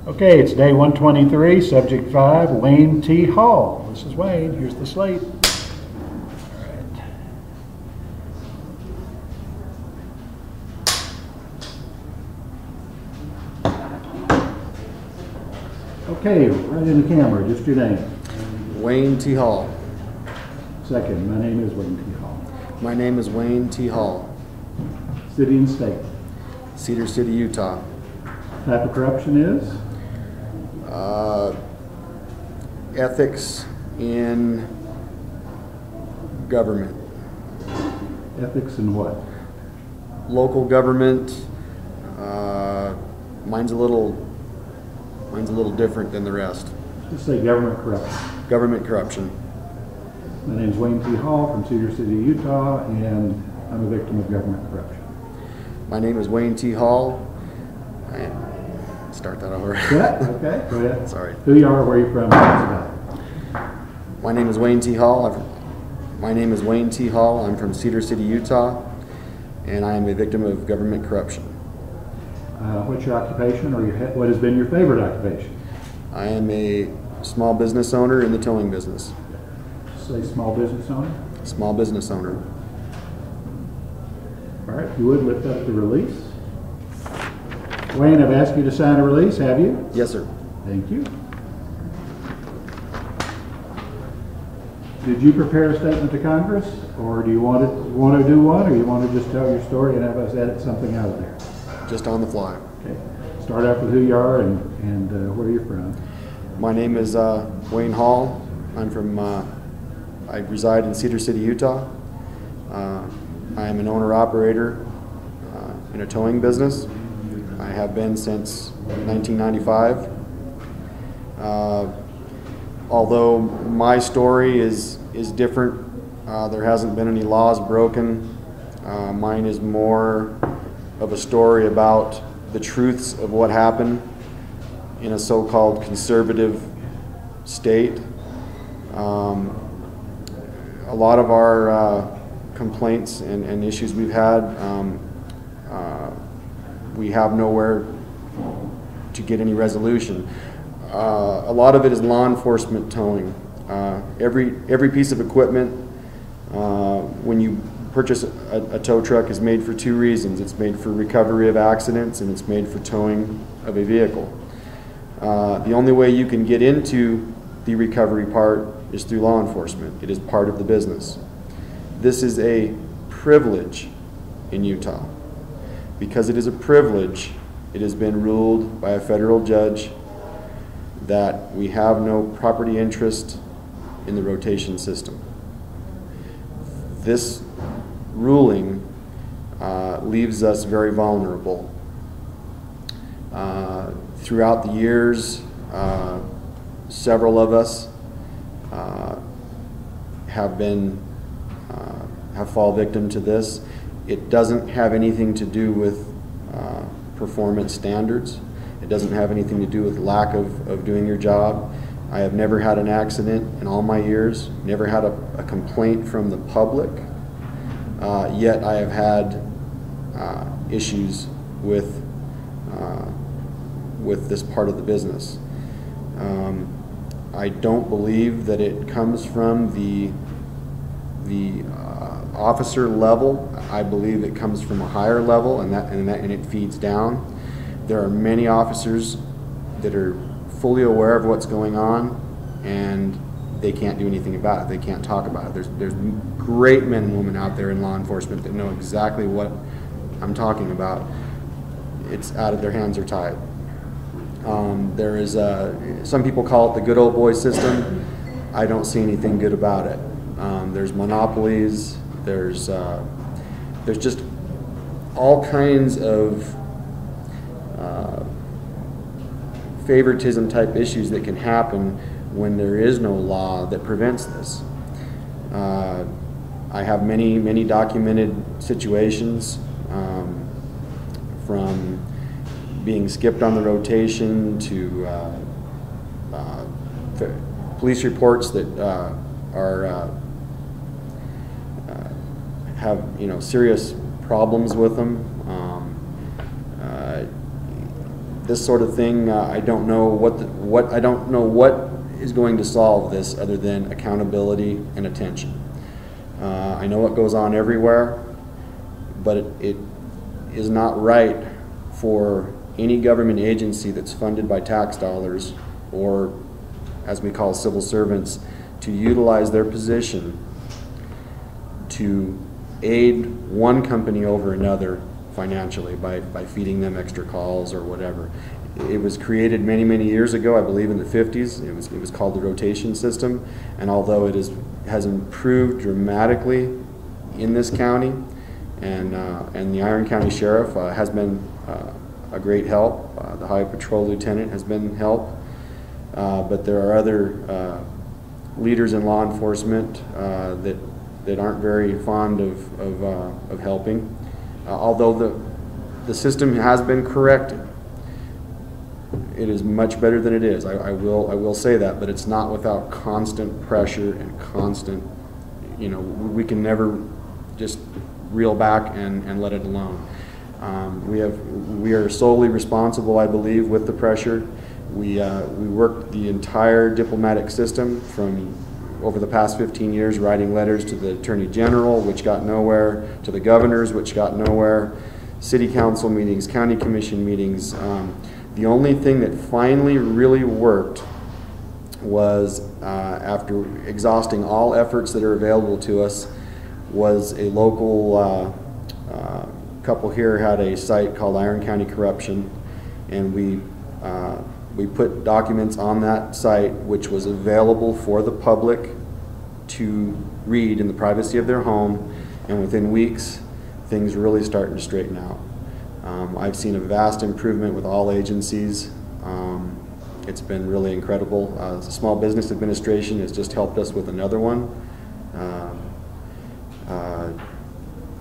Okay, it's day 123, subject 5, Wayne T. Hall. This is Wayne. Here's the slate. All right. Okay, right in the camera, just your name. Wayne T. Hall. Second, my name is Wayne T. Hall. My name is Wayne T. Hall. City and state. Cedar City, Utah. Type of corruption is? Ethics in government. Ethics in what? Local government. Mine's a little different than the rest. Just say government corruption. Government corruption. My name is Wayne T. Hall from Cedar City, Utah, and I'm a victim of government corruption. My name is Wayne T. Hall. Start that over. Yeah, okay, go ahead. Sorry. Who you are, where you from, what's about. My name is Wayne T. Hall. My name is Wayne T. Hall. I'm from Cedar City, Utah, and I am a victim of government corruption. What's your occupation, or what has been your favorite occupation? I am a small business owner in the towing business. Say small business owner. Small business owner. All right, if you would lift up the release. Wayne, I've asked you to sign a release, have you? Yes, sir. Thank you. Did you prepare a statement to Congress, or do you want to do one, or you want to just tell your story and have us edit something out of there? Just on the fly. Okay. Start out with who you are and where you're from. My name is Wayne Hall. I'm from, I reside in Cedar City, Utah. I am an owner-operator in a towing business. I have been since 1995. Although my story is different, there hasn't been any laws broken. Mine is more of a story about the truths of what happened in a so-called conservative state. A lot of our complaints and issues we've had, we have nowhere to get any resolution. A lot of it is law enforcement towing. Every piece of equipment, when you purchase a tow truck, is made for two reasons. It's made for recovery of accidents, and it's made for towing of a vehicle. The only way you can get into the recovery part is through law enforcement. It is part of the business. This is a privilege in Utah. Because it is a privilege, it has been ruled by a federal judge that we have no property interest in the rotation system. This ruling leaves us very vulnerable. Throughout the years, several of us have fallen victim to this. It doesn't have anything to do with performance standards. It doesn't have anything to do with lack of doing your job. I have never had an accident in all my years, never had a complaint from the public, yet I have had issues with this part of the business. I don't believe that it comes from the officer level. I believe it comes from a higher level, and it feeds down. There are many officers that are fully aware of what's going on, and they can't do anything about it. They can't talk about it. There's great men and women out there in law enforcement that know exactly what I'm talking about. It's out of their hands are tied. There is some people call it the good old boy system. I don't see anything good about it. There's monopolies. There's just all kinds of favoritism type issues that can happen when there is no law that prevents this. I have many documented situations, from being skipped on the rotation to police reports that have serious problems with them. this sort of thing, I don't know what is going to solve this other than accountability and attention. I know it goes on everywhere, but it is not right for any government agency that's funded by tax dollars, or as we call civil servants, to utilize their position to aid one company over another financially by feeding them extra calls or whatever. It was created many, many years ago, I believe in the 50s. It was called the rotation system, and although it has improved dramatically in this county, and the Iron County Sheriff has been a great help. The Highway Patrol Lieutenant has been help, but there are other leaders in law enforcement that aren't very fond of helping. Although the system has been corrected, it is much better than it is. I will say that, but it's not without constant pressure and constant. We can never just reel back and let it alone. We are solely responsible, I believe, with the pressure. We worked the entire diplomatic system from over the past 15 years, writing letters to the Attorney General, which got nowhere, to the governors, which got nowhere, city council meetings, county commission meetings. The only thing that finally really worked was, after exhausting all efforts that are available to us, was a local couple here had a site called Iron County Corruption, and we put documents on that site which was available for the public to read in the privacy of their home, and within weeks things really starting to straighten out. I've seen a vast improvement with all agencies. It's been really incredible. The Small Business Administration has just helped us with another one.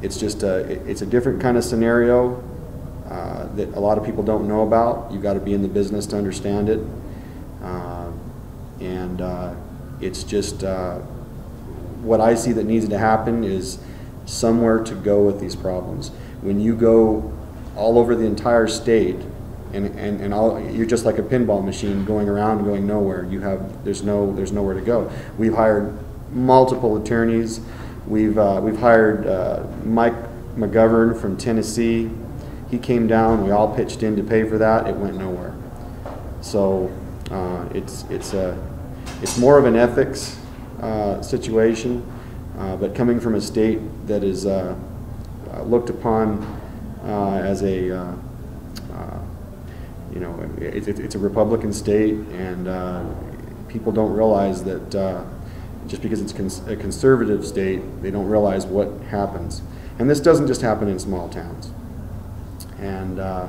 It's just it's a different kind of scenario that a lot of people don't know about. You've got to be in the business to understand it, and it's just what I see that needs to happen is somewhere to go with these problems. When you go all over the entire state, and you're just like a pinball machine going around going nowhere. There's nowhere to go. We've hired multiple attorneys. We've hired Mike McGovern from Tennessee. He came down. We all pitched in to pay for that. It went nowhere. So it's more of an ethics situation, but coming from a state that is looked upon as a it's a Republican state, and people don't realize that just because it's a conservative state, they don't realize what happens. And this doesn't just happen in small towns. And a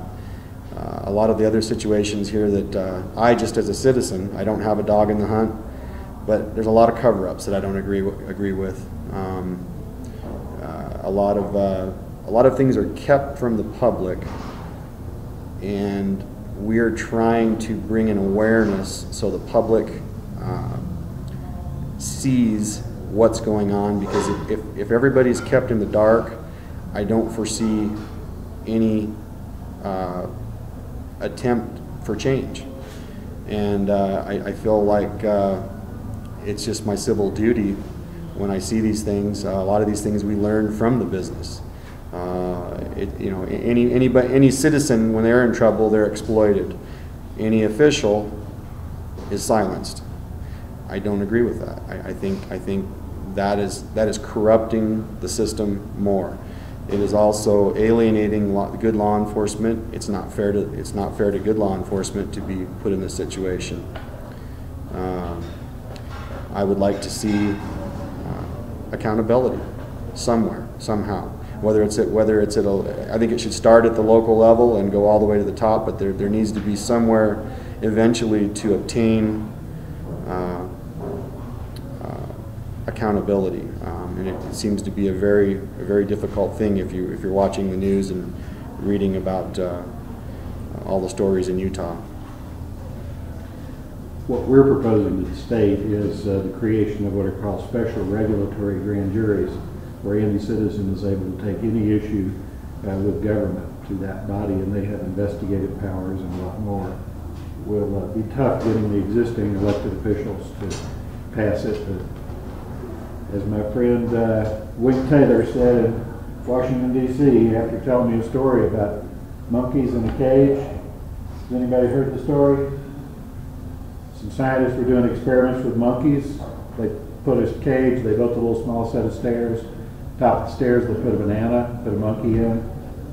lot of the other situations here that I, just as a citizen, I don't have a dog in the hunt, but there's a lot of cover-ups that I don't agree with. A lot of things are kept from the public, and we're trying to bring an awareness so the public sees what's going on, because if everybody's kept in the dark, I don't foresee any attempt for change. And I feel like it's just my civil duty when I see these things. A lot of these things we learn from the business. Any citizen, when they're in trouble, they're exploited. Any official is silenced. I don't agree with that. I think that is corrupting the system more. It is also alienating good law enforcement. It's not fair to good law enforcement to be put in this situation. I would like to see accountability somewhere, somehow. Whether it's at I think it should start at the local level and go all the way to the top, but there needs to be somewhere eventually to obtain accountability, and it seems to be a very difficult thing if you're watching the news and reading about all the stories in Utah. What we're proposing to the state is the creation of what are called special regulatory grand juries, where any citizen is able to take any issue with government to that body, and they have investigative powers and a lot more. Will be tough getting the existing elected officials to pass it. But as my friend Wink Taylor said in Washington, D.C., after telling me a story about monkeys in a cage. Has anybody heard the story? Some scientists were doing experiments with monkeys. They put a cage, they built a little small set of stairs. Top of the stairs, they put a banana, put a monkey in.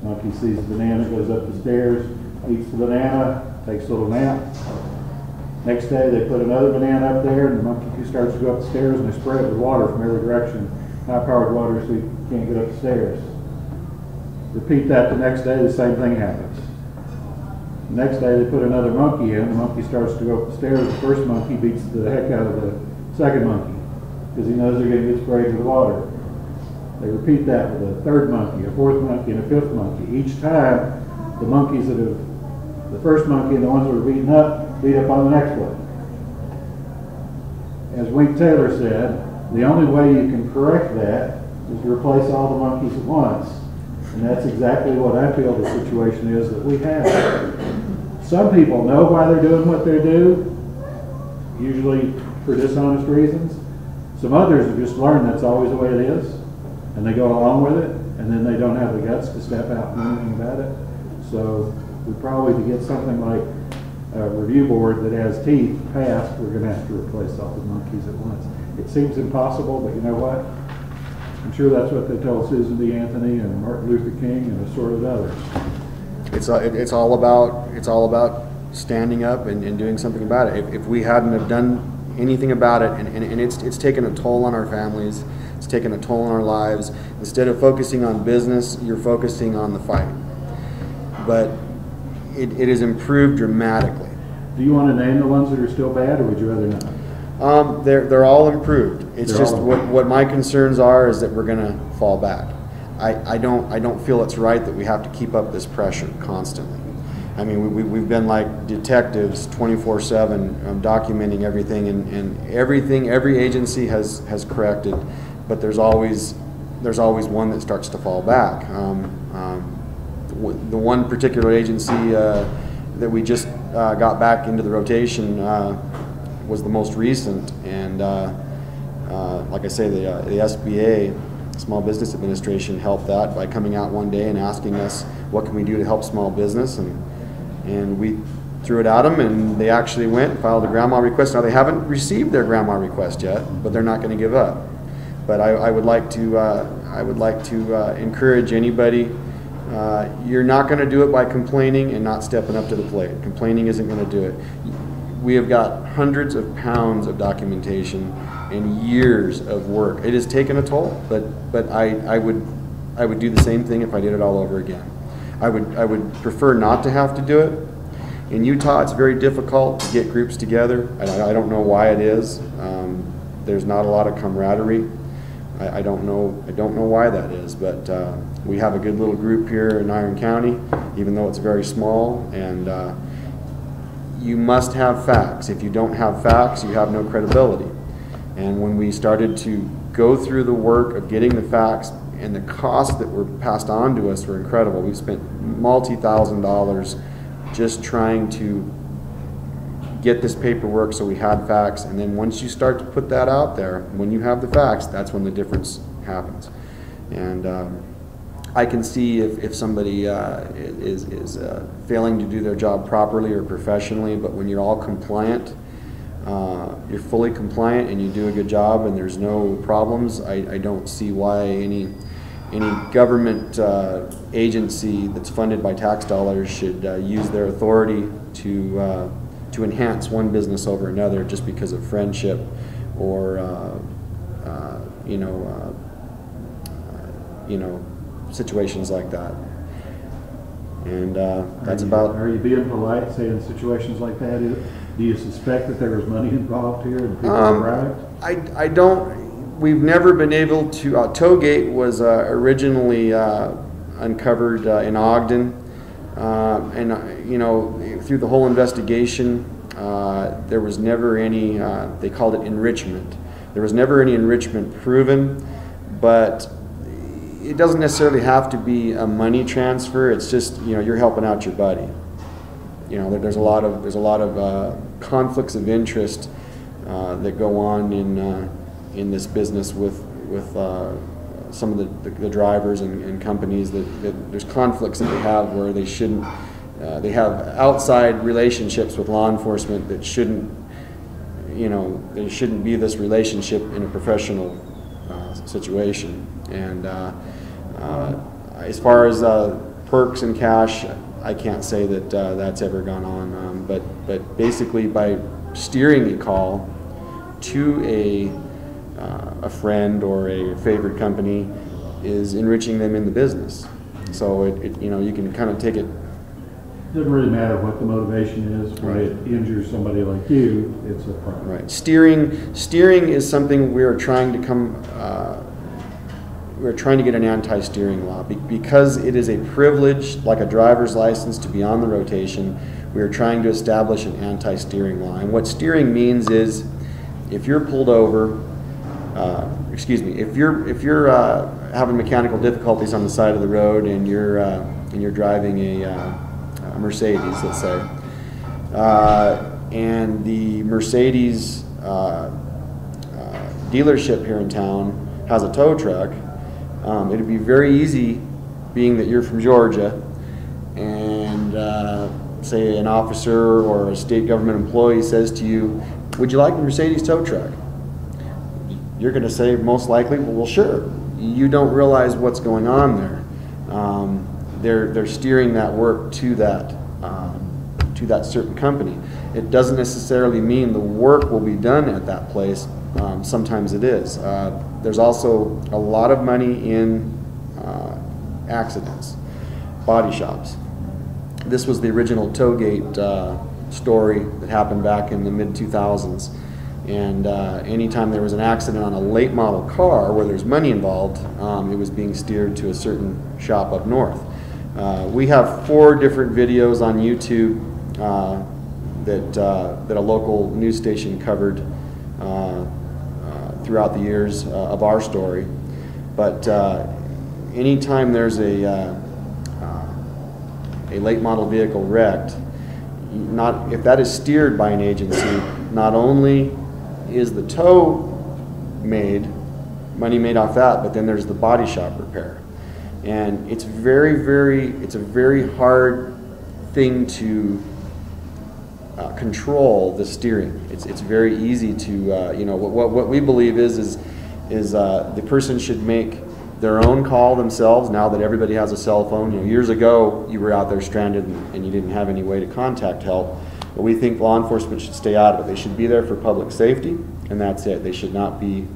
Monkey sees the banana, goes up the stairs, eats the banana, takes a little nap. Next day, they put another banana up there, and the monkey starts to go up the stairs, and they spray it with water from every direction. High-powered water, so he can't get up the stairs. Repeat that the next day, the same thing happens. The next day, they put another monkey in. The monkey starts to go up the stairs. The first monkey beats the heck out of the second monkey because he knows they're going to get sprayed with water. They repeat that with a third monkey, a fourth monkey, and a fifth monkey. Each time, the monkeys that have, the first monkey and the ones that are beat up on the next one. As Wink Taylor said, the only way you can correct that is to replace all the monkeys at once. And that's exactly what I feel the situation is that we have. Some people know why they're doing what they do, usually for dishonest reasons. Some others have just learned that's always the way it is, and they go along with it, and then they don't have the guts to step out and do anything about it. So we probably, to get something like a review board that has teeth passed, we're going to have to replace all the monkeys at once. It seems impossible, but you know what? I'm sure that's what they told Susan B. Anthony and Martin Luther King and assorted others. It's all about standing up and doing something about it. If we hadn't have done anything about it, and it's taken a toll on our families, it's taken a toll on our lives. Instead of focusing on business, you're focusing on the fight. But it has improved dramatically. Do you want to name the ones that are still bad, or would you rather not? They're all improved. It's just what my concerns are is that we're going to fall back. I don't feel it's right that we have to keep up this pressure constantly. I mean, we've been like detectives 24/7, documenting everything, and every agency has corrected, but there's always one that starts to fall back. The one particular agency that we just got back into the rotation was the most recent, and like I say, the SBA, Small Business Administration, helped that by coming out one day and asking us what can we do to help small business, and we threw it at them, and they actually went and filed a grandma request. Now they haven't received their grandma request yet, but they're not going to give up. But I would like to encourage anybody. You're not going to do it by complaining and not stepping up to the plate. Complaining isn't going to do it. We have got hundreds of pounds of documentation and years of work. It has taken a toll, but I would do the same thing if I did it all over again. I would prefer not to have to do it. In Utah, it's very difficult to get groups together. I don't know why it is. There's not a lot of camaraderie. I don't know why that is, but we have a good little group here in Iron County, even though it's very small, and you must have facts. If you don't have facts, you have no credibility. And when we started to go through the work of getting the facts, and the costs that were passed on to us were incredible. We've spent multi-$1,000s just trying to get this paperwork so we had facts, and then once you start to put that out there, when you have the facts, that's when the difference happens. And I can see if somebody is failing to do their job properly or professionally, but when you're all compliant, you're fully compliant and you do a good job and there's no problems, I don't see why any government agency that's funded by tax dollars should use their authority to enhance one business over another just because of friendship or situations like that. And that's about. Are you being polite, saying in situations like that? Do you suspect that there was money involved here and people bribed? I don't. We've never been able to. Toegate was originally uncovered in Ogden, and through the whole investigation, there was never any. They called it enrichment. There was never any enrichment proven, but it doesn't necessarily have to be a money transfer. It's just, you know, you're helping out your buddy. You know, there's a lot of conflicts of interest that go on in this business with some of the drivers and companies that there's conflicts that they have where they shouldn't. They have outside relationships with law enforcement that shouldn't, you know, there shouldn't be this relationship in a professional situation. And as far as perks and cash, I can't say that that's ever gone on. But basically, by steering a call to a friend or a favored company is enriching them in the business. So you know, you can kind of take it. Doesn't really matter what the motivation is. When it injures somebody like you, it's a problem. Right. Steering is something we're trying to we're trying to get an anti-steering law because it is a privilege, like a driver's license, to be on the rotation. We are trying to establish an anti-steering law, and what steering means is, if you're pulled over, if you're having mechanical difficulties on the side of the road and you're driving a Mercedes, let's say, and the Mercedes dealership here in town has a tow truck, it'd be very easy, being that you're from Georgia, and say an officer or a state government employee says to you, "Would you like a Mercedes tow truck?" You're going to say most likely, "Well, sure." You don't realize what's going on there. They're steering that work to that certain company. It doesn't necessarily mean the work will be done at that place. Sometimes it is. There's also a lot of money in accidents, body shops. This was the original Tollgate story that happened back in the mid-2000s. And anytime there was an accident on a late model car where there's money involved, it was being steered to a certain shop up north. We have 4 different videos on YouTube that a local news station covered throughout the years of our story. But anytime there's a late model vehicle wrecked, if that is steered by an agency, not only is the tow money made off that, but then there's the body shop repair. And it's it's a very hard thing to control the steering. It's very easy to, you know, what we believe is the person should make their own call themselves now that everybody has a cell phone. You know, years ago you were out there stranded and you didn't have any way to contact help. But we think law enforcement should stay out of it. They should be there for public safety, and that's it. They should not be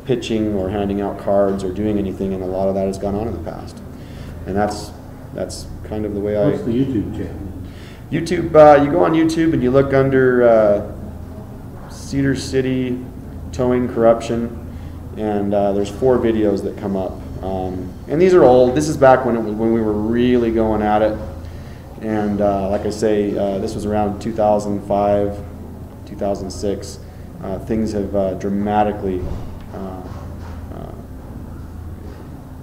pitching or handing out cards or doing anything, and a lot of that has gone on in the past. And that's kind of the way What's the YouTube channel? YouTube, you go on YouTube and you look under Cedar City Towing Corruption, and there's 4 videos that come up. And these are old. This is back when we were really going at it. And like I say, this was around 2005, 2006. Things have dramatically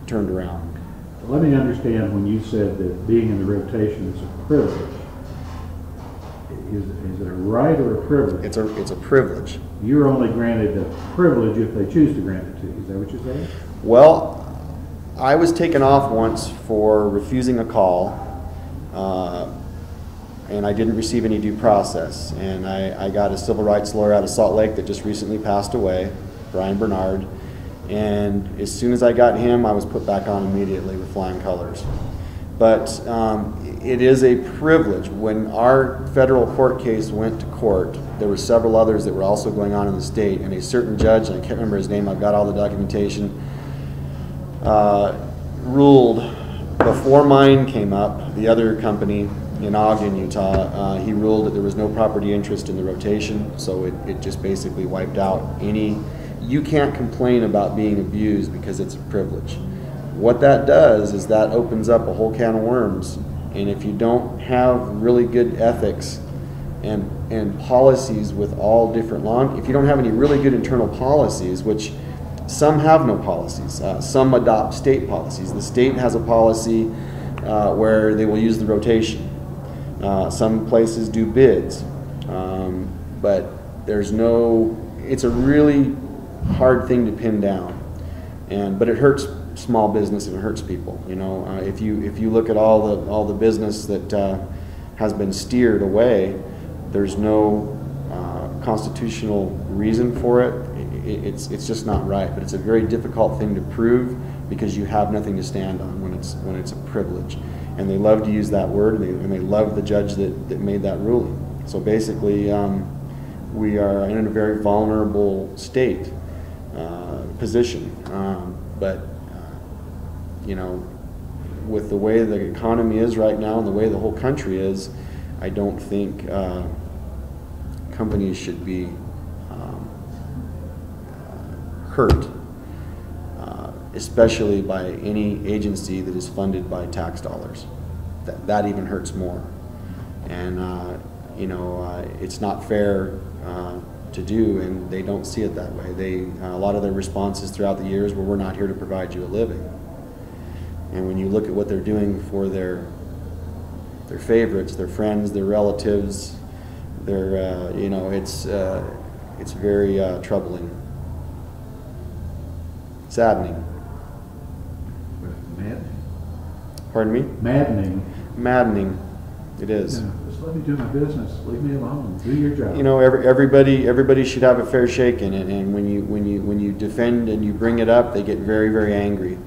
turned around. Let me understand, when you said that being in the rotation is a privilege, is it a right or a privilege? It's a privilege. You're only granted a privilege if they choose to grant it to you. Is that what you're saying? Well, I was taken off once for refusing a call, and I didn't receive any due process. And I got a civil rights lawyer out of Salt Lake that just recently passed away, Brian Bernard. And as soon as I got him, I was put back on immediately with flying colors. But it is a privilege. When our federal court case went to court, there were several others that were also going on in the state, and a certain judge, and I can't remember his name, I've got all the documentation, ruled before mine came up, the other company in Ogden, Utah, he ruled that there was no property interest in the rotation, so it just basically wiped out any. You can't complain about being abused because it's a privilege. What that does is that opens up a whole can of worms, and if you don't have really good ethics and policies with all different if you don't have any really good internal policies, which Some have no policies. Some adopt state policies. The state has a policy where they will use the rotation. Some places do bids, but there's no. It's a really hard thing to pin down, but it hurts small business and it hurts people. You know, if you look at all the business that has been steered away, there's no constitutional reason for it. It's just not right. But it's a very difficult thing to prove because you have nothing to stand on when it's a privilege. And they love to use that word, and they love the judge that made that ruling. So basically, we are in a very vulnerable state position. But you know, with the way the economy is right now and the way the whole country is, I don't think companies should be hurt, especially by any agency that is funded by tax dollars. That even hurts more. And you know, it's not fair to do, and they don't see it that way. A lot of their responses throughout the years were, "We're not here to provide you a living." And when you look at what they're doing for their favorites, their friends, their relatives, you know, it's very troubling, saddening. Maddening. Pardon me? Maddening. Maddening. It is. Yeah, just let me do my business. Leave me alone. Do your job. You know, everybody should have a fair shake in it. And when you defend and you bring it up, they get very, very angry.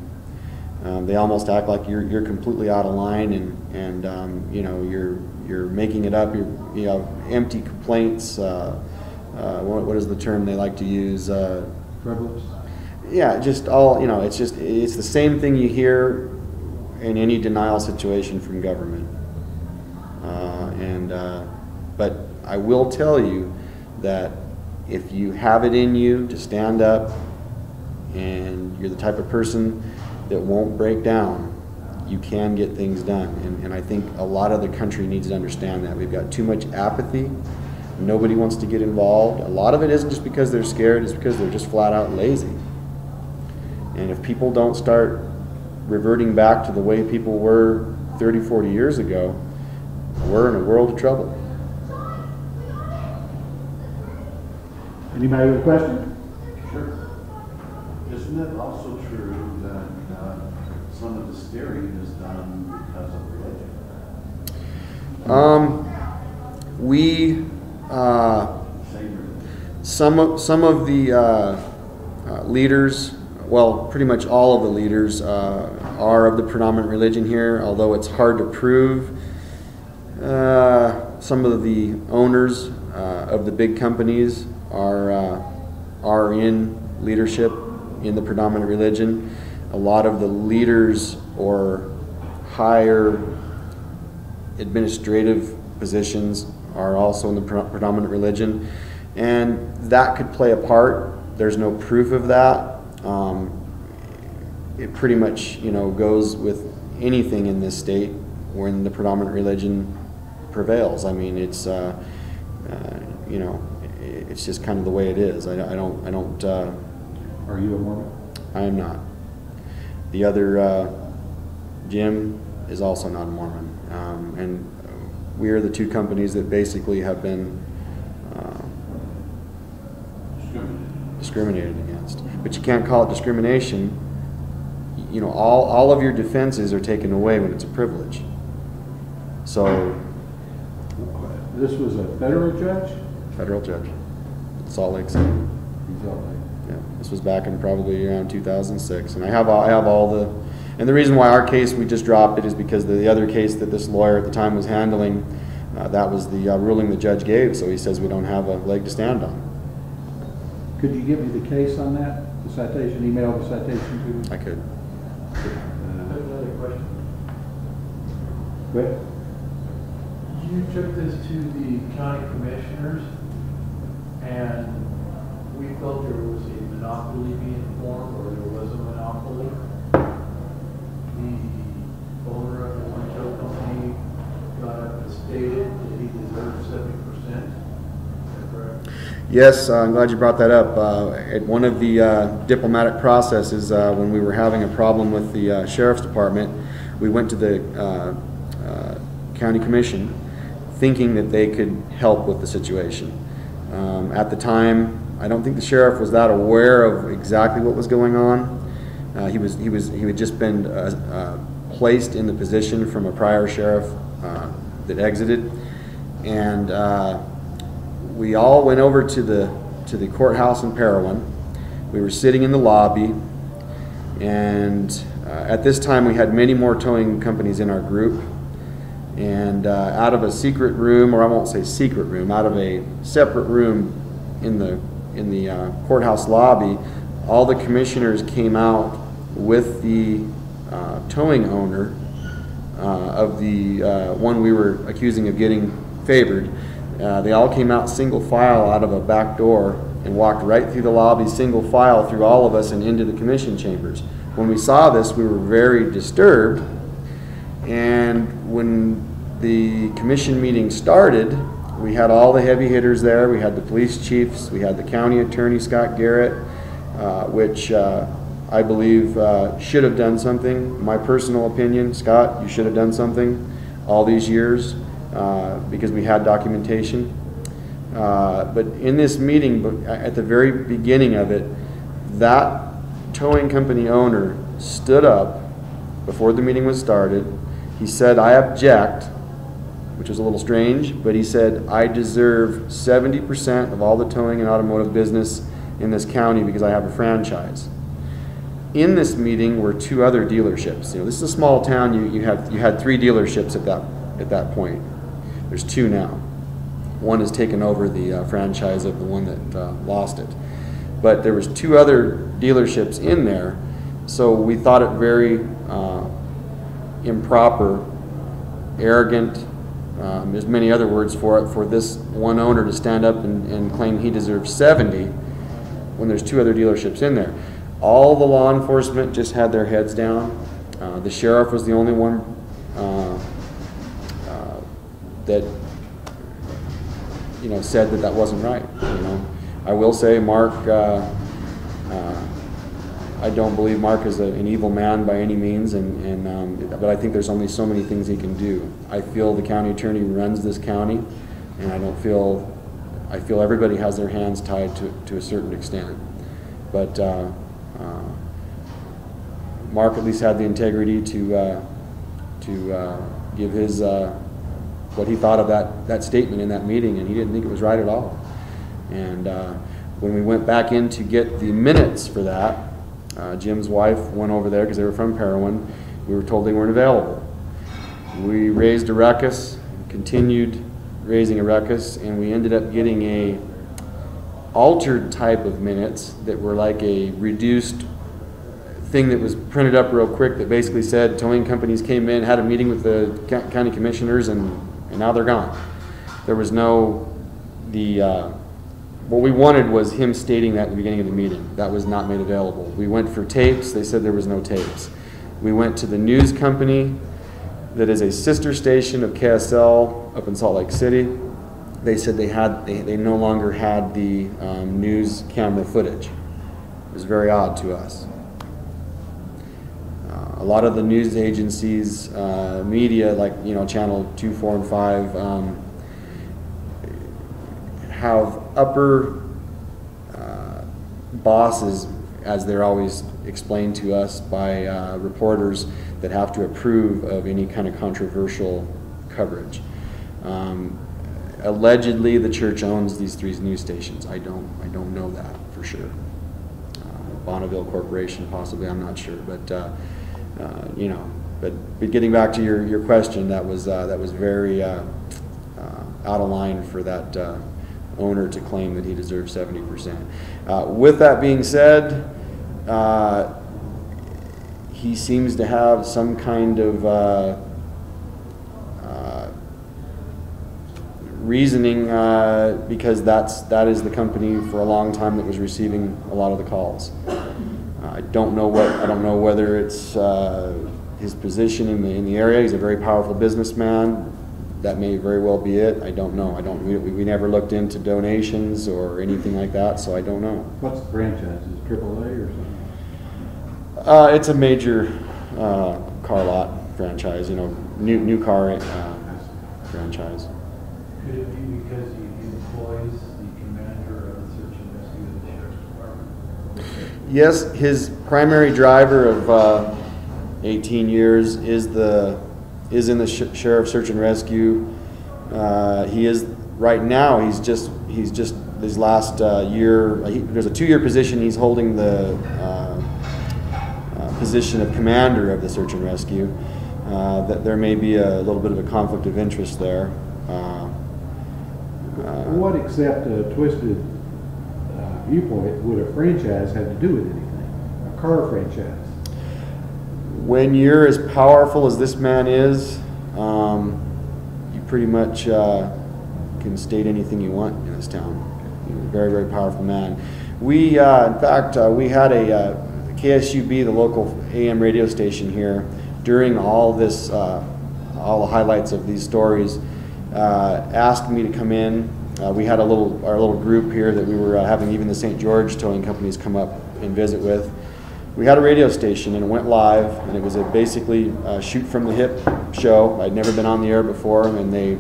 They almost act like you're completely out of line, and you know, you're making it up. You know, empty complaints. What is the term they like to use? Frivolous. Yeah, just all, you know. It's the same thing you hear in any denial situation from government. But I will tell you that if you have it in you to stand up, and you're the type of person that won't break down, you can get things done. And I think a lot of the country needs to understand that. We've got too much apathy. Nobody wants to get involved. A lot of it isn't just because they're scared, it's because they're just flat out lazy. And if people don't start reverting back to the way people were 30, 40 years ago, we're in a world of trouble. Anybody with a question? Sure. Isn't it also true that some of the steering is done because of religion? Some of the leaders, well, pretty much all of the leaders are of the predominant religion here, although it's hard to prove. Some of the owners of the big companies are in leadership in the predominant religion. A lot of the leaders or higher administrative positions are also in the predominant religion, and that could play a part. There's no proof of that. It pretty much, you know, goes with anything in this state when the predominant religion prevails. I mean, it's you know, it's just kind of the way it is. I don't. Are you a Mormon? I am not. The other Jim is also not a Mormon, and we are the two companies that basically have been discriminated against. But you can't call it discrimination. You know, all of your defenses are taken away when it's a privilege. So, This was a federal judge? federal judge, Salt Lake City. Yeah, this was back in probably around 2006, and I have all the, and the reason why our case, we just dropped it, is because the other case that this lawyer at the time was handling, that was the ruling the judge gave, so he says we don't have a leg to stand on. Could you give me the case on that? The citation, email the citation to me? I could. Another question. Go ahead. You took this to the county commissioners, and we felt there was a monopoly being formed, or there was a monopoly. The owner of the Windsor company got up and stated that he deserved 70%. Is that correct? Yes, I'm glad you brought that up. At one of the diplomatic processes, when we were having a problem with the Sheriff's Department, we went to the County Commission thinking that they could help with the situation. At the time, I don't think the sheriff was that aware of exactly what was going on. He had just been placed in the position from a prior sheriff that exited, and we all went over to the courthouse in Parowan. We were sitting in the lobby, and at this time we had many more towing companies in our group. And out of a secret room, or I won't say secret room, out of a separate room in the courthouse lobby, all the commissioners came out with the towing owner of the one we were accusing of getting favored. They all came out single file out of a back door and walked right through the lobby, single file through all of us and into the commission chambers. When we saw this, we were very disturbed. And when the commission meeting started, we had all the heavy hitters there. We had the police chiefs, we had the county attorney, Scott Garrett, which I believe should have done something. My personal opinion, Scott, you should have done something all these years because we had documentation. But in this meeting, at the very beginning of it, that towing company owner stood up before the meeting was started. He said, "I object," which was a little strange, but he said, "I deserve 70% of all the towing and automotive business in this county because I have a franchise." In this meeting were two other dealerships. You know, this is a small town. You had 3 dealerships at that point. There's 2 now. One has taken over the franchise of the one that lost it. But there was 2 other dealerships in there, so we thought it very improper, arrogant, there's many other words for it, for this one owner to stand up and claim he deserves 70 when there's 2 other dealerships in there. All the law enforcement just had their heads down. The sheriff was the only one that said that wasn't right. I will say Mark, I don't believe Mark is an evil man by any means, but I think there's only so many things he can do. I feel the county attorney runs this county, and I feel everybody has their hands tied to a certain extent. But Mark at least had the integrity to give his what he thought of that statement in that meeting, and he didn't think it was right at all. And when we went back in to get the minutes for that, Jim's wife went over there because they were from Parowan. We were told they weren't available. We raised a ruckus, continued raising a ruckus, and we ended up getting a altered type of minutes that were like a reduced thing that was printed up real quick that basically said towing companies came in, had a meeting with the county commissioners, and now they're gone. There was no, what we wanted was him stating that at the beginning of the meeting. That was not made available. We went for tapes. They said there was no tapes. We went to the news company that is a sister station of KSL up in Salt Lake City. They said they no longer had the news camera footage. It was very odd to us. A lot of the news agencies, media, like Channel 2, 4, and 5, have upper bosses, as they're always explained to us by reporters, that have to approve of any kind of controversial coverage. Allegedly, the church owns these 3 news stations. I don't know that for sure. Bonneville Corporation, possibly. I'm not sure, but But getting back to your question, that was very out of line for that owner to claim that he deserves 70%. With that being said, he seems to have some kind of reasoning because that is the company for a long time that was receiving a lot of the calls. I don't know whether it's his position in the area. He's a very powerful businessman, that may very well be it. I don't know. We never looked into donations or anything like that, so I don't know. What's the franchise? Is it AAA or something? It's a major car lot franchise, new car franchise. Could it be because he employs the commander of the search and rescue of the sheriff's department? Yes, his primary driver of 18 years is in the sheriff search and rescue. He is right now. He's just this last year. There's a 2-year position. He's holding the position of commander of the search and rescue. That there may be a little bit of a conflict of interest there. What except a twisted viewpoint would a franchise have to do with anything? A car franchise? When you're as powerful as this man is, you pretty much can state anything you want in this town. He's a very, very powerful man. We, in fact, we had a KSUB, the local AM radio station here, during all this, all the highlights of these stories, asked me to come in. We had our little group here that we were having even the St. George towing companies come up and visit with. We had a radio station and it went live, and it was basically a shoot from the hip show. I'd never been on the air before, and they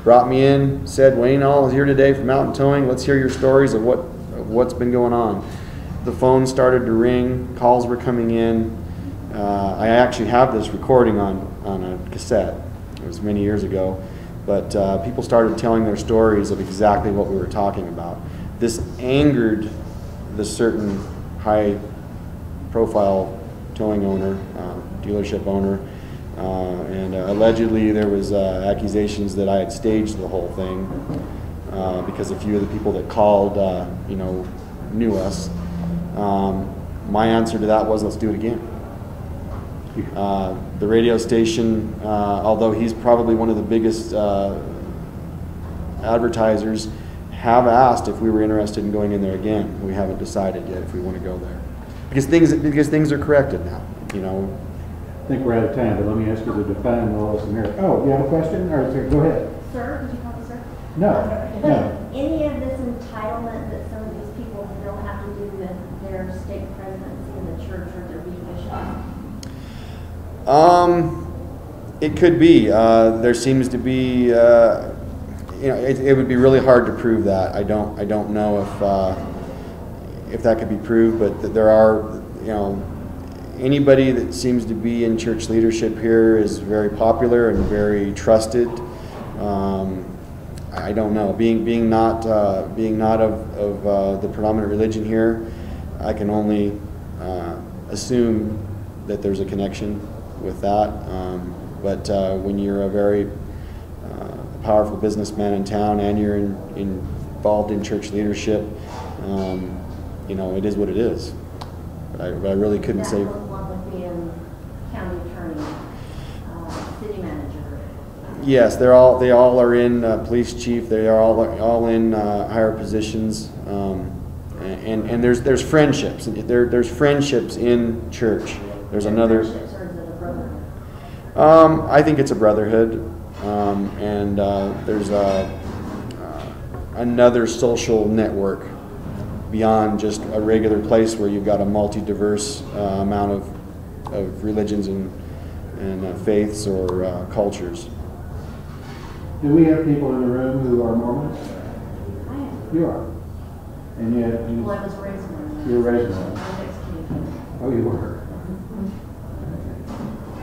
brought me in, said, Wayne All is here today from Mountain Towing. Let's hear your stories of what's been going on. The phone started to ring, calls were coming in. I actually have this recording on a cassette. It was many years ago. But people started telling their stories of exactly what we were talking about. This angered the certain high-profile towing owner, dealership owner, and allegedly there was accusations that I had staged the whole thing because a few of the people that called, knew us. My answer to that was, let's do it again. The radio station, although he's probably one of the biggest advertisers, have asked if we were interested in going in there again. We haven't decided yet if we want to go there because things are corrected now. I think we're out of time, but let me ask you to define Lawless America. Oh, you have a question? Or go ahead. Sir, did you call me sir? No. Any of this entitlement that some of these people feel have to do with their stake presidency in the church or their bishop? It could be. There seems to be. It would be really hard to prove that. I don't know if that could be proved, but there are. Anybody that seems to be in church leadership here is very popular and very trusted. I don't know. Being not of the predominant religion here, I can only assume that there's a connection with that. But when you're a very powerful businessman in town and you're involved in church leadership, it is what it is. But I really couldn't say. One would be in county attorney, city manager. Yes, they all are in police chief. They are all in higher positions, and there's friendships. There's friendships in church. There's another. Friendships, or is it a brotherhood? I think it's a brotherhood, and there's another social network beyond just a regular place where you've got a multi-diverse amount of religions and faiths or cultures. Do we have people in the room who are Mormons? I am. You are. And yet Well, I was raised one. you were raised one. I was executed. Oh, you were.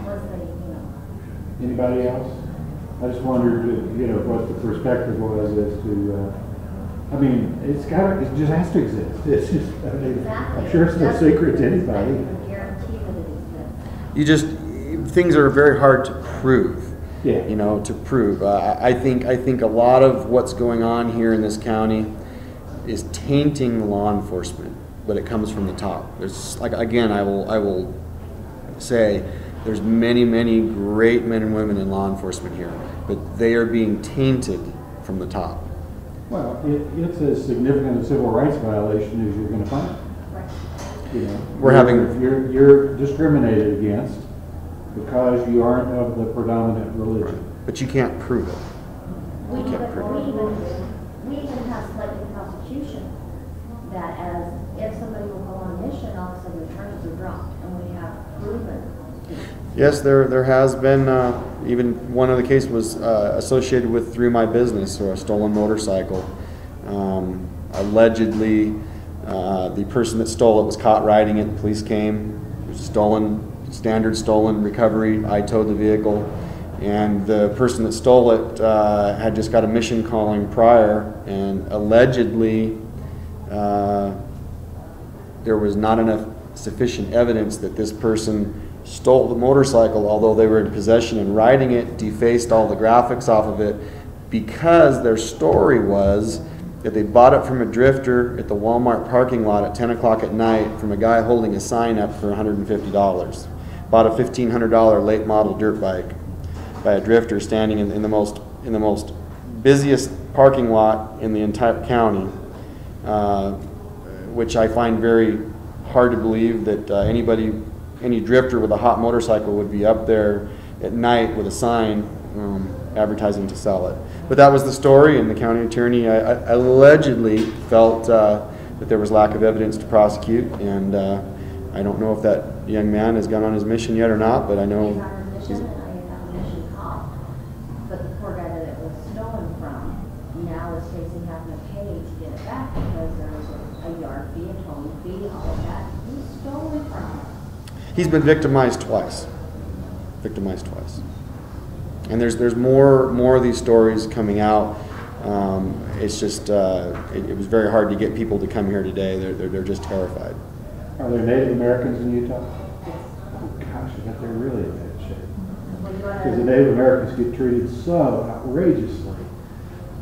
Was they, Anybody else? I just wondered, what the perspective was as to. It just has to exist. It's just. Exactly. I'm sure it's no secret to anybody. I guarantee that it exists. Things are very hard to prove. Yeah. To prove. I think a lot of what's going on here in this county is tainting law enforcement, but it comes from the top. There's I will say there's many great men and women in law enforcement here, but they are being tainted from the top. Well, it's as significant a civil rights violation as you're going to find. Right. We're having. You're discriminated against, because you aren't of the predominant religion. But you can't prove it. We You even, can't prove it. we even have selective prosecution that as if somebody will go on a mission, all of a sudden the charges are dropped, and we have proven. Yes, there has been, even one of the cases was associated with through my business, or a stolen motorcycle. Allegedly, the person that stole it was caught riding it. The police came. It was standard stolen recovery. I towed the vehicle. And the person that stole it had just got a mission calling prior, and allegedly there was not enough sufficient evidence that this person stole the motorcycle, although they were in possession and riding it, defaced all the graphics off of it, because their story was that they bought it from a drifter at the Walmart parking lot at 10 o'clock at night from a guy holding a sign up for $150. Bought a $1,500 late model dirt bike by a drifter standing in the most busiest parking lot in the entire county, which I find very hard to believe that any drifter with a hot motorcycle would be up there at night with a sign advertising to sell it. But that was the story, and the county attorney I allegedly felt that there was lack of evidence to prosecute, and I don't know if that young man has gone on his mission yet or not, but I know He's on a mission, and I have a mission call. But the poor guy that it was stolen from now is facing having to pay to get it back because there was a yard fee, a towing fee, all of that. He was stolen from. he's been victimized twice. And there's more of these stories coming out. It's just it was very hard to get people to come here today. They're just terrified. Are there Native Americans in Utah? Oh gosh, I bet they're really in bad shape. Because the Native Americans get treated so outrageously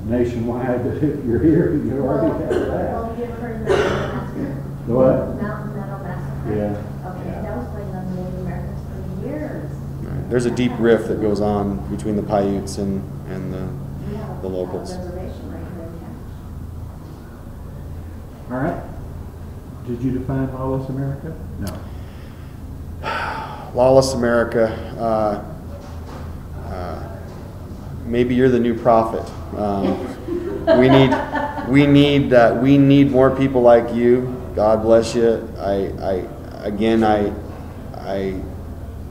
nationwide that if you're here, you already have that. Well, you ever heard of Mountain Massacre? The what? Mountain Meadow Massacre? Yeah. Okay, Yeah. that was playing on the Native Americans for years. There's a deep rift that goes on between the Paiutes and We have the locals. a reservation right here in town. All right. Did you define Lawless America? No. Lawless America. Maybe you're the new prophet. We need more people like you. God bless you. I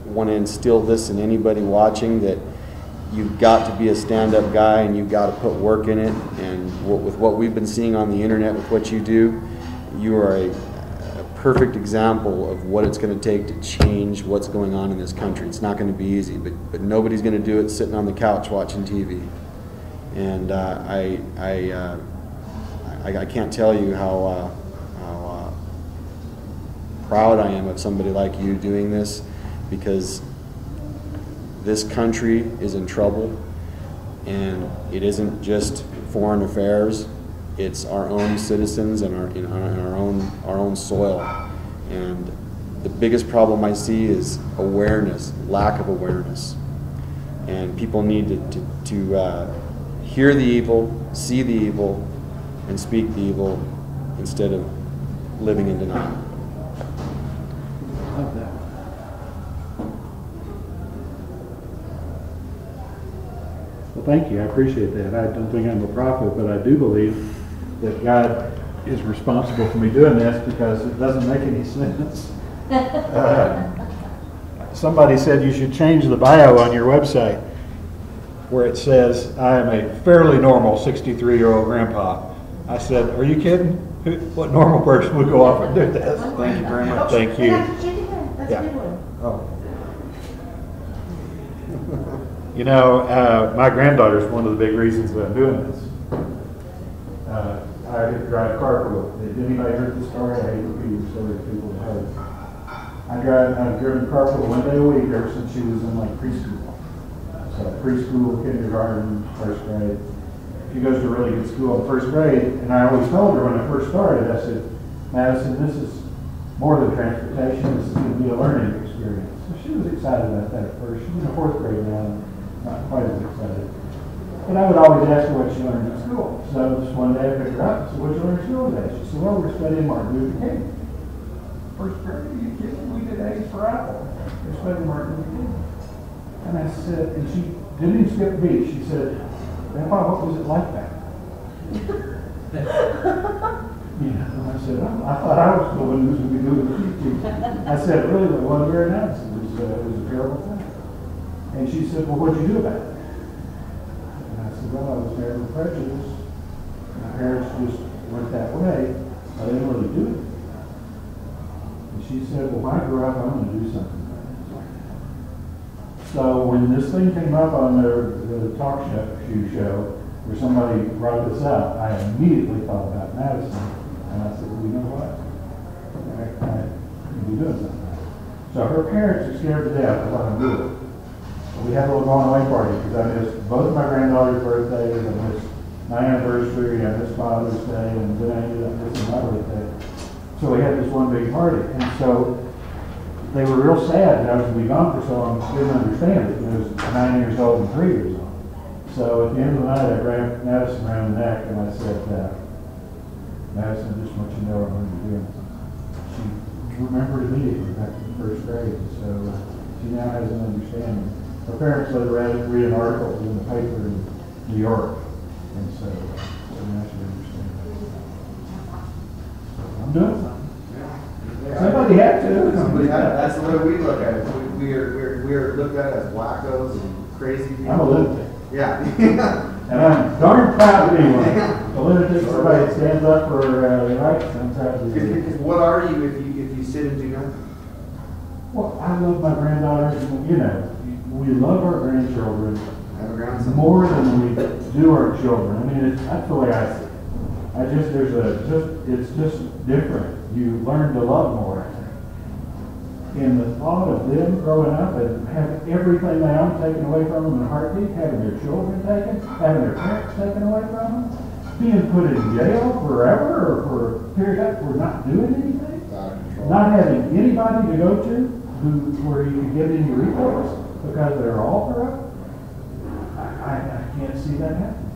want to instill this in anybody watching, that you've got to be a stand-up guy, and you've got to put work in it. And with what we've been seeing on the internet, with what you do, you are a perfect example of what it's going to take to change what's going on in this country. It's not going to be easy, but nobody's going to do it sitting on the couch watching TV. And I can't tell you how proud I am of somebody like you doing this, because this country is in trouble, and it isn't just foreign affairs. It's our own citizens and our own soil. And the biggest problem I see is awareness, lack of awareness. And people need to hear the evil, see the evil, and speak the evil instead of living in denial. Love that. Well, thank you. I appreciate that. I don't think I'm a prophet, but I do believe that God is responsible for me doing this, because it doesn't make any sense. Somebody said you should change the bio on your website where it says, I am a fairly normal 63-year-old grandpa. I said, are you kidding? What normal person would go off and do this? Thank you very much. Thank you. That's a good one. Oh. You know, my granddaughter is one of the big reasons that I'm doing this. I get to drive carpool. Did anybody heard the story? I hate repeating the story to people that heard. I've driven carpool one day a week ever since she was in like preschool. So preschool, kindergarten, first grade. She goes to a really good school in first grade, and I always told her when I first started, I said, Madison, this is more than transportation, this is going to be a learning experience. So she was excited about that at first. She's in the fourth grade now, not quite as excited. But I would always ask her what she learned in school. So this one day I picked her up and said, what did you learn in school today? She said, well, we're studying Martin Luther King. First grade, are you kidding? We did A's for Apple. We're studying Martin Luther King. And I said, and she didn't even skip a beat. She said, Grandpa, what was it like that? You know, and I said, I thought I was the one who was going to be doing the teaching. I said, really, it wasn't very nice. It was a terrible thing. And she said, well, what'd you do about it? And I said, well, I was never prejudiced. My parents just weren't that way. I didn't really do it. And she said, well, when I grow up, I'm going to do something about it. So when this thing came up on the talk show, where somebody brought this up, I immediately thought about Madison. And I said, well, you know what? I can be doing something. So her parents are scared to death of what I'm doing. We had a little going away party because I missed both of my granddaughter's birthdays. I missed my anniversary, I missed Father's Day, and then I ended up missing my birthday. So we had this one big party. And so they were real sad that I was going to be gone for so long. I didn't understand it. It was 9 years old and 3 years old. So at the end of the night, I grabbed Madison around the neck and I said, Madison, I just want you to know I'm going to be doing something. She remembered immediately back to the first grade. So she now has an understanding. Her parents let her read an article in the paper in New York. And so now she understands. So I'm doing something. Yeah. Somebody had to. That's the way we look at it. We are looked at as wackos and crazy people. I'm a lunatic. Yeah. And I'm darn proud to be one. A lunatic, somebody that stands up for the rights, I'm proud to be one. What are you if you sit and do nothing? Well, I love my granddaughters. You know, we love our grandchildren Have a grandson. more than we do our children. I mean, that's the way I see it. It's just different. You learn to love more, I think. And the thought of them growing up and having everything they own taken away from them in a heartbeat, having their children taken, having their parents taken away from them, being put in jail forever or for a period of time for not doing anything, not having anybody to go to where you can get any recourse because they're all corrupt. I can't see that happening.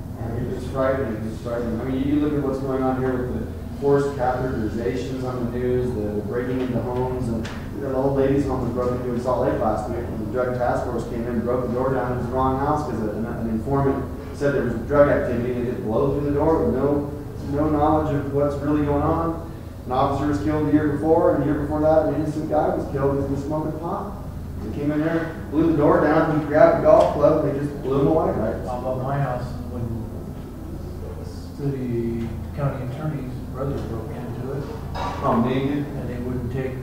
It's frightening. It's frightening. I mean, you look at what's going on here with the forced catheterizations on the news, the breaking into homes, and an old lady's home was broken into in Salt Lake last week when the drug task force came in and broke the door down. It was the wrong house because an informant said there was drug activity and they just blow through the door with no knowledge of what's really going on. An officer was killed the year before, and the year before that, an innocent guy was killed because he was smoking pot. They came in there, blew the door down, he grabbed a golf club, and they just blew him away. Right? How about my house when the county attorney's brother broke into it? Oh, naked. And they wouldn't take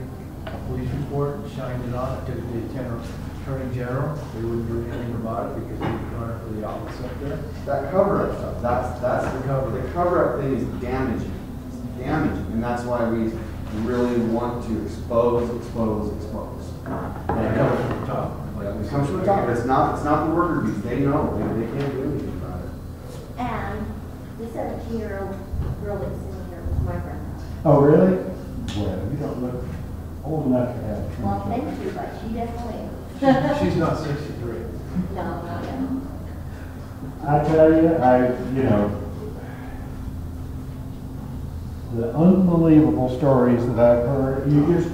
a police report and shined it on. It took the attorney general. They wouldn't do anything about it because they were running for the office up there. That cover-up stuff, that's the cover. The cover-up thing is damaging. It's damaging, and that's why we really want to expose. And it comes from the top. It comes from the top. It's not the worker bees. They know. They can't do anything about it. And the 17-year-old girl that's sitting here was my friend. Oh, really? Well, you don't look old enough to have. Well, thank you, but she definitely is. She's not 63. No, not yet. I tell you, the unbelievable stories that I've heard, you just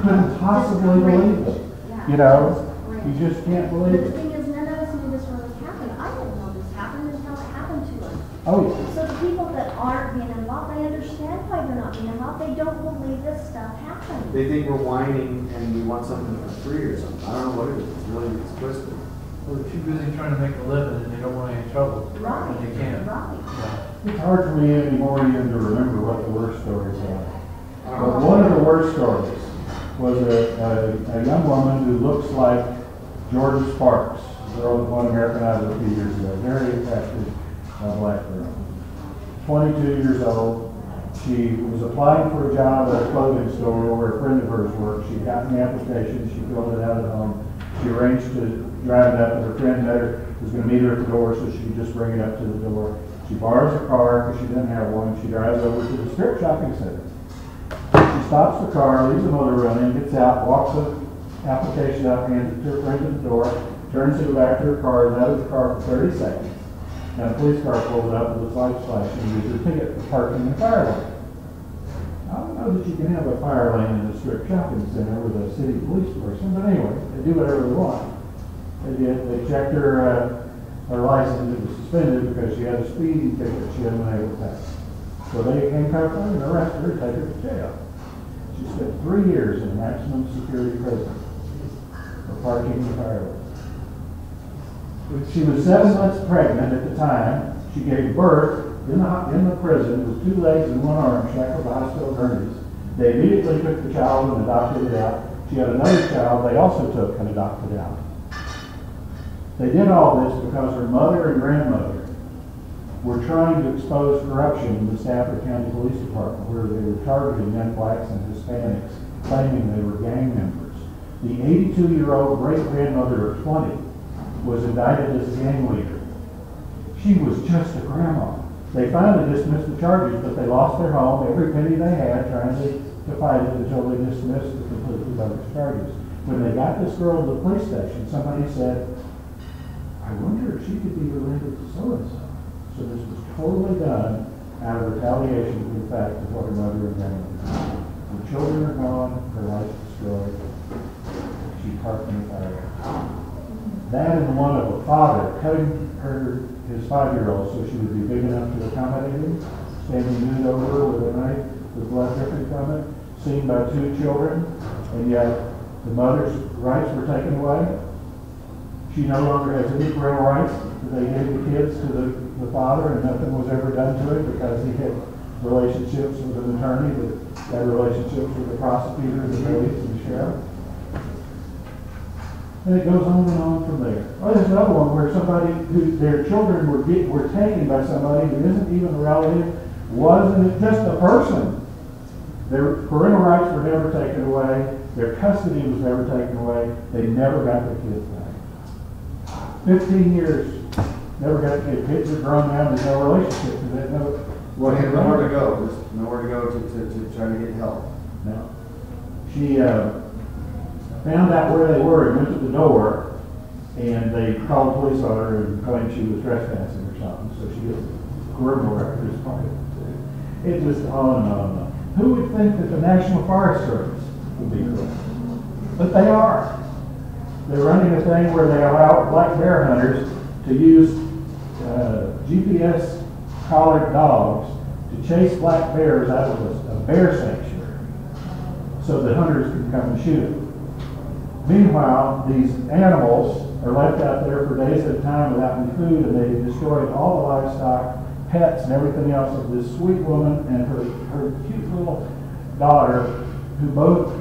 couldn't possibly believe them. Yeah, You know, it's great. you just can't But believe the it. thing is, none of us knew this really happened. I didn't know this happened until it happened to us. Oh, yeah. So the people that aren't being involved, I understand why they're not being involved. They don't believe this stuff happened. They think we're whining and we want something for free or something. I don't know what it is. It's twisted. Well, they're too busy trying to make a living and they don't want any trouble. Right, And they can't. right. It's hard for me anymore even to remember what the worst stories are. I don't But know. one of the worst stories was a young woman who looks like Jordan Sparks, the girl that won American Idol a few years ago. Very attractive black girl. 22 years old. She was applying for a job at a clothing store where a friend of hers worked. She got the application. She filled it out at home. She arranged to drive it up, and her friend was going to meet her at the door so she could just bring it up to the door. She borrows a car because she doesn't have one. She drives over to the strip shopping center. She stops the car, leaves the motor running, gets out, walks the application up, hands it to her friend at the door, turns to go back to her car, is out of the car for 30 seconds. And a police car pulls up with its lights flashing and gives her a ticket for parking in the fire lane. I don't know that you can have a fire lane in a strip shopping center with a city police person, but anyway, they do whatever they want. They checked her license. It was suspended because she had a speeding ticket she hadn't been able to pay. So they handcuffed her and arrested her and take her to jail. She spent 3 years in maximum security prison for parking the fireworks. She was 7 months pregnant at the time. She gave birth in the prison with 2 legs and 1 arm, shackled to hospital gurneys. They immediately took the child and adopted it out. She had another child they also took and adopted out. They did all this because her mother and grandmother were trying to expose corruption in the Stafford County Police Department, where they were targeting young blacks and Hispanics, claiming they were gang members. The 82-year-old great-grandmother of 20 was indicted as a gang leader. She was just a grandma. They finally dismissed the charges, but they lost their home, every penny they had, trying to fight it until they dismissed the completely bogus charges. When they got this girl to the police station, somebody said, I wonder if she could be related to so-and-so. So this was totally done out of retaliation for the fact of what her mother and grandmother did. Her children are gone, her life destroyed. She parked in the fire. That and one of a father cutting his 5-year-old so she would be big enough to accommodate him, standing nude over her with a knife with blood dripping from it, seen by 2 children, and yet the mother's rights were taken away. She no longer has any parental rights. They gave the kids to the father, and nothing was ever done to it because he had relationships with an attorney that had relationships with the prosecutor, the police, and the sheriff. And it goes on and on from there. Oh, there's another one where somebody their children were taken by somebody who isn't even a relative, wasn't just a person. Their parental rights were never taken away. Their custody was never taken away. They never got their kids back. 15 years, never got their kids are grown now. There's no relationship to that. Well, he had nowhere to go. There's nowhere to go to try to get help. No. She found out where they were and went to the door, and they called the police on her and claimed she was trespassing or something. So she gets criminal records from it. It just on and on and on. Who would think that the National Forest Service would be corrupt? But they are. They're running a thing where they allow black bear hunters to use GPS collared dogs to chase black bears out of a bear sanctuary so that hunters can come and shoot them. Meanwhile, these animals are left out there for days at a time without any food, and they've destroyed all the livestock, pets, and everything else of this sweet woman and her cute little daughter, who both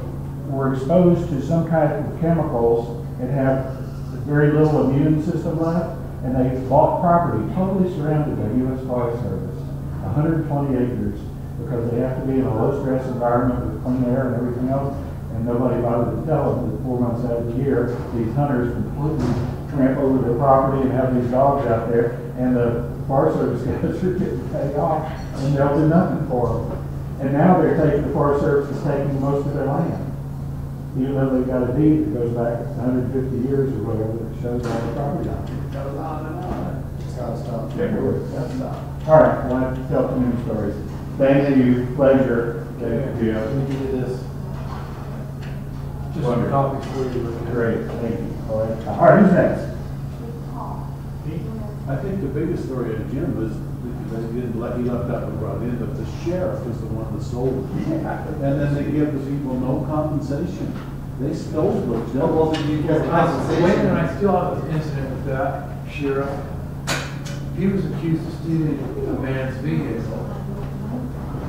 were exposed to some kind of chemicals and have very little immune system left, and they bought property totally surrounded by U.S. Forest Service, 120 acres, because they have to be in a low-stress environment with clean air and everything else. And nobody bothered to tell them that 4 months out of the year, these hunters completely tramp over their property and have these dogs out there, and the Forest Service guys are getting paid off, and they'll do nothing for them. And now the Forest Service is taking most of their land, even though they've got a deed that goes back 150 years or whatever that shows all the property on it. It goes on and on. It's got to stop. That's stop. All right, well, I have to tell too many stories. Thank you. Pleasure. Thank you. Let me give you this. Just some copies for you. Great, thank you. All right, who's next? I think the biggest story of Jim was, he left out and brought in, but the sheriff is the one that sold it. And then they give the people no compensation. They stole those. Well, did you get compensation? Wait, and I still have an incident with that sheriff. He was accused of stealing a man's vehicle.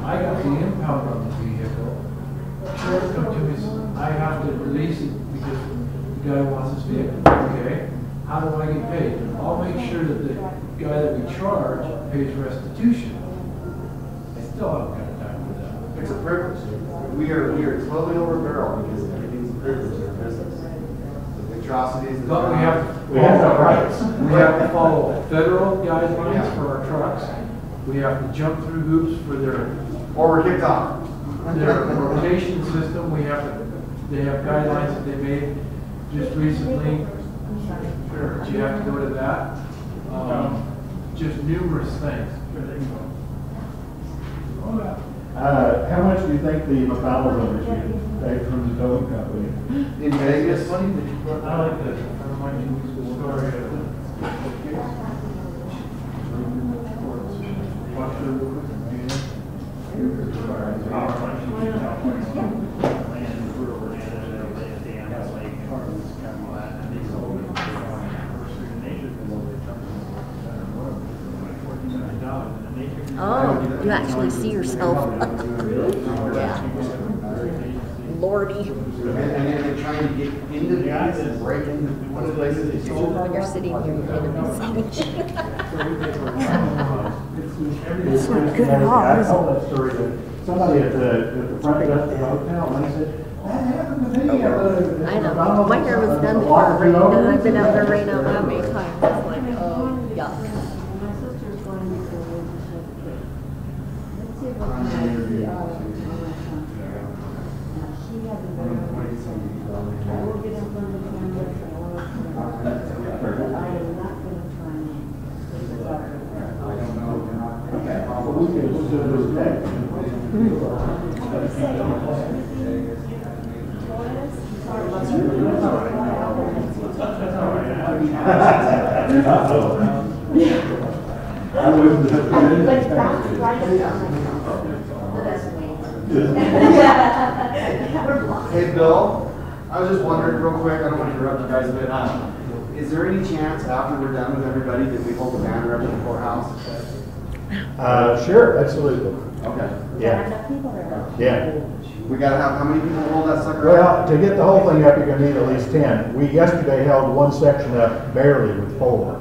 I got the impound on the vehicle. Sheriff come to me and said, I have to release it because the guy wants his vehicle. Okay, how do I get paid? I'll make sure that the guy that we charge pays restitution. I still haven't got time for that. It's a privilege. We are totally overbarreled because everything's a privilege in our business. The atrocities. But we have no rights. We have to follow federal guidelines for our trucks. We have to jump through hoops for their Or we're kicked off. rotation system. They have guidelines that they made just recently. But you have to go to that. Just numerous things. How much do you think the McDonald's owners get paid from the towing company? In Vegas? I like this. watching the story of Oh, you actually see yourself. Yeah. Lordy. And then trying to get into the ads and break into one of the places that sold. When you're sitting here, you're going to be sitting. It's good at all, I is told that story to somebody at the front desk of the hotel, and they said, that happened to me. I know. My hair was done before it rained, and I've been out there rain out that many times. It's like, oh, yuck. My sister's going to go with the certificate. Let's see what kind of the audit on my son. Now, she hasn't been able to say, I will get in front of the cameras and I will look for them. But I am not going to try and this is our But we can do this next. I wouldn't have done anything. But that's right. The best way. Hey, Bill, I was just wondering real quick, I don't want to interrupt you guys, but is there any chance after we're done with everybody that we hold the banner up at the courthouse? Sure, absolutely. Okay. Yeah. Enough people there. Yeah. We gotta have, how many people hold that sucker up? Well, to get the whole thing up, you're gonna need at least 10. We yesterday held one section up barely with 4.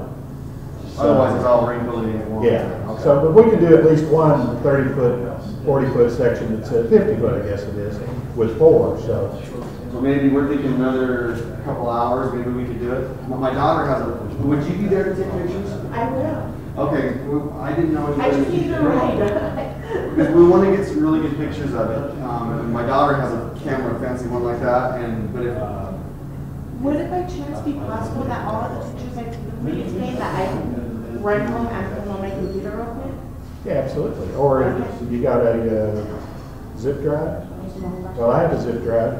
Otherwise, it's all wrinkly and warm. Yeah, Okay. so, but we can do at least one 30-foot, 40-foot section that's 50-foot, I guess it is, with 4, so. So maybe we're thinking another couple hours, maybe we could do it. My daughter has a, would you be there to take pictures? I will. Okay, well, I didn't know. I just need to ride. Because we want to get some really good pictures of it. And my daughter has a camera, a fancy one like that, and, but if, Would it by chance be possible that all of the pictures I took for you today, that I run home and put them on my computer real quick? Yeah, absolutely. Or if you got a zip drive? Well, I have a zip drive.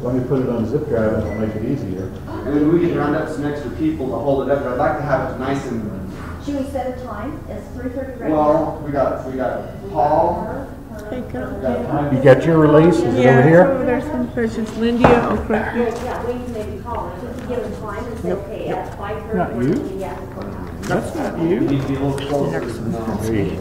Let me put it on a zip drive and it'll make it easier. and then we can round up some extra people to hold it up, but I'd like to have it nice and, Should we set a time? It's 3:30 right now. well, we got Paul. You got your release? Is it over here? There's just Lindy or Crookie. Yeah, we can maybe call her, just to give them time and say, okay, at 5:30. Not you. Yeah. That's not We you. need to be a little closer. There you go.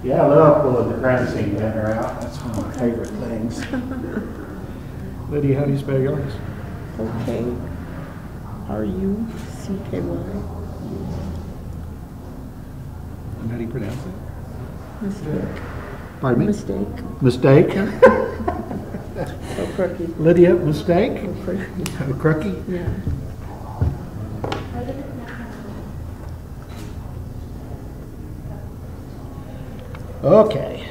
Yeah, I love pulling the crime scene banner out. That's one of my favorite things. Lydia, how do you spell yours? Okay. R-U-C-K-Y. And how do you pronounce it? Mistake. Pardon me? Mistake. Mistake? Oh, crookie. Lydia, mistake? Oh, crookie. Crookie? Yeah. Okay.